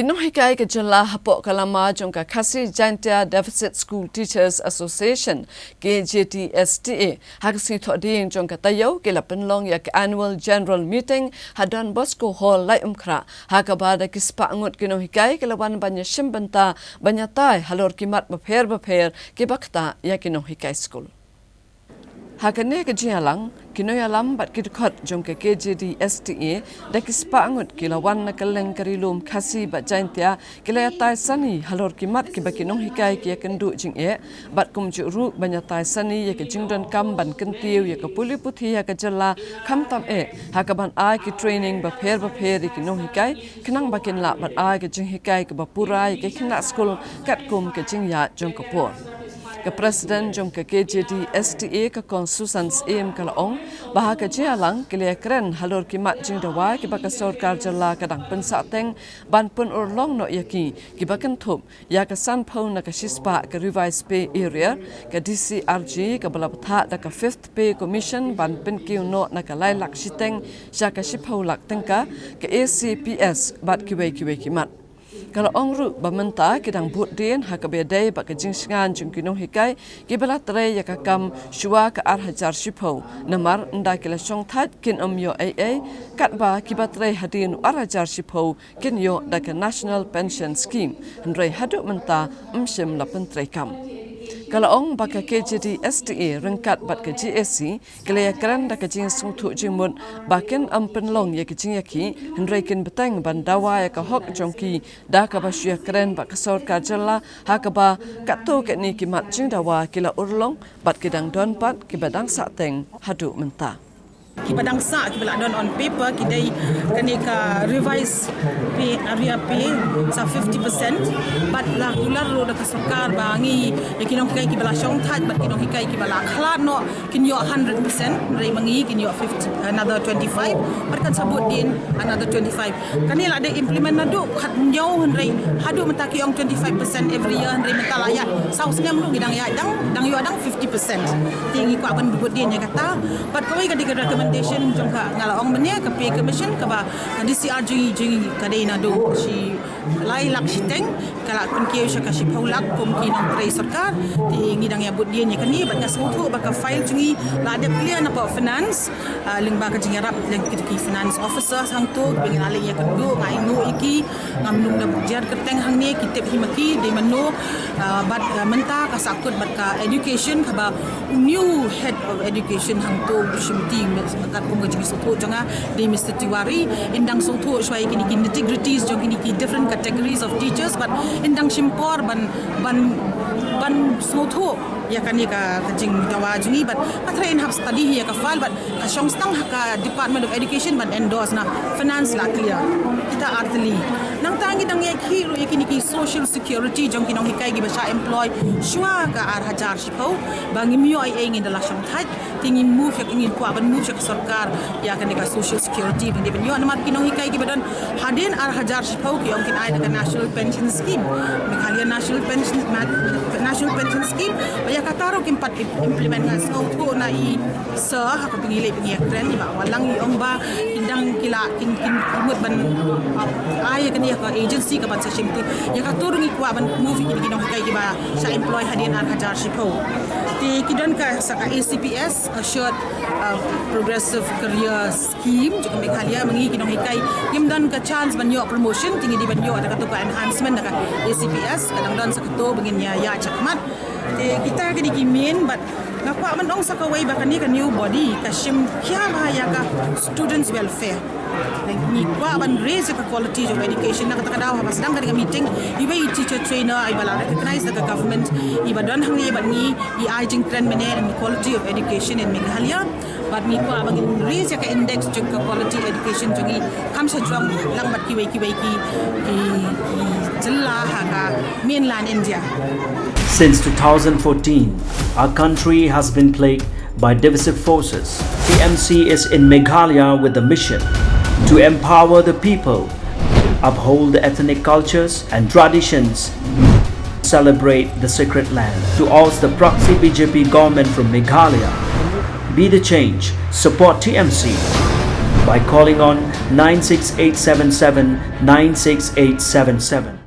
Nonghikai ke jala hapok kalama jongka Kyntiew Deficit School Teachers Association KJDSTA haksi thoding jongka tayo ke lapenlong ya ke annual general meeting hadan Bosco Hall lai umkra hakabada kispa angut Nonghikai ke lawan banya shimbenta banya tai halor kimat bapher ke bakta ya Nonghikai school. Hakane ke Jingialang Jingialang bat kidukot jongke KJDSTA dakispa angut kilawan nakaleng karilum khasi bat Kyntiew kilayatai sani halor kimat ki baki Nonghikai ki kendu Jingeh bat kumju ru banyatai sani ya ke jingdon kam ban Kyntiew ya ke puli puthi ya ke jala kam tam hakaban ai ki training bapher ki Nonghikai kenang bakin la bat ai ke Jinghikai ke bapurai ke Khynnah school kat kum ke Jingya jongkapur ke Presiden jongke KJDSTA ke Konsusans kalaong baha ke Jingialang kilia keren halor kimat jingdawa ki baka sorkar jala kadang pensateng ban pun urlong no Iaki ki bakan thup ya ke sanpau na ke shispa ke revise pay area ke DCRG ke balapatha da ke 5th pay commission ban penkiu no na ke lailak siteng sya ke shipau lak tengka ke ACPS bat kiwei kimat. Kalau ongru bamenta kidang but din hakabedai bak jingsingan jungki Nonghikai kibala tray yakakam shua ke arhajar shipau namar nda kila Shong that kin yo kat ba kibatray hadin arhajar shipau kin yo da ke National Pension Scheme ndrai haduk menta mshim la pentray kam. Kalau ong baka KJDSTA rengkat bat ke GSC kelaya keran da ke jing sungtu jingmut bakin penlong ya ke Iaki hendreikin beteng bandawa ya ke hok jongki da ka basya keren bak ke sorkar jala hakaba kato ke ni kimat jingdawa kila urlong bat kidang don pat kibadang sateng hadu menta. Kibadang sa kibala don on paper kidai kanika revise pay area pay sa 50% but la ular ro da kasukar bangi Nonghikai kibala Shong that but Nonghikai kibala khlat no kinyo 100% rei mangi kinyo 50 another 25 but kan sabut din another 25 kanila ada implement nadu khat nyau rei hadu mentaki ong 25% every year rei mental ayat saus ngam lu gidang ya dang yo adang 50% tingi ko aban dubut din ya kata but kawai kadika recommendation jongka ngalaong menya ke pay commission ke ba DCRG jing kadai nadu si lai lak siteng kala penkiu sya ka si paulak kum kinong tray sarkar ti ngidang ya bud dia nya kani bat ngasmutu baka file jungi la ada clear na pa finance ling ba ka jingarap ling ki finance officer sang tu bingin aling ya kedu ngai no iki ngamnum da bujar keteng hang ni kitep himaki de mano bat menta ka sakut bat ka education ka ba new head of education hang tu shimti kat kum ka jingi sutu janga de Mr Tiwari indang sutu swai kini integrities jong kini different categories of teachers but indang simpor ban sutu ya kan ka jing dawa jungi but patra in have study ya ka file but ka Shong stang ka Department of Education but endorse na finance la clear kita artli nang tangi dang ya ki ro yakini ki social security jong kinong hikai gi basa employ shwa ka arhajar shipau bangi mio ai ngin dala Shong that tingin move yak ingin ko aban move yak sarkar ya kan ka social security bang ben yo namat kinong hikai gi badan hadin arhajar shipau ki ong kin ai ka national pension scheme Meghalaya national pension scheme ya kataro kimpat implement ngas ko na i sa ha ko pingilay pingiyak trend ba walang iong ba indang kila kin mut ban ay kaniya ka agency ka ban sa shimti ya katuro ngi kwa ban movie kini kinong kay ba sa employ hadin arhajar shipo ti kidon ka sa ka ACPS assured progressive career scheme jika Meghalaya mangi kinong hikai gimdan ka chance ban yo promotion tingi di ban yo ada ka enhancement ka ACPS kadang don sa kato bangin ya chakmat kita kini kimin but ngapa man ong sakaway ba kani ka new body ka shim kya bahaya ka students welfare ni kwa ban raise ka quality of education na katakadaw ha sedang ka meeting iba teacher trainer ay bala recognize the government iba don hang iba ni I jing trend mene and quality of education in Meghalaya but ni kwa bang raise ka index jung ka quality education jungi kam sa jong lang bat ki jilla ha ka mainland India. Since 2014, our country has been plagued by divisive forces. TMC is in Meghalaya with the mission to empower the people, uphold the ethnic cultures and traditions, celebrate the sacred land. To oust the proxy BJP government from Meghalaya, be the change, support TMC. by calling on 96877 96877.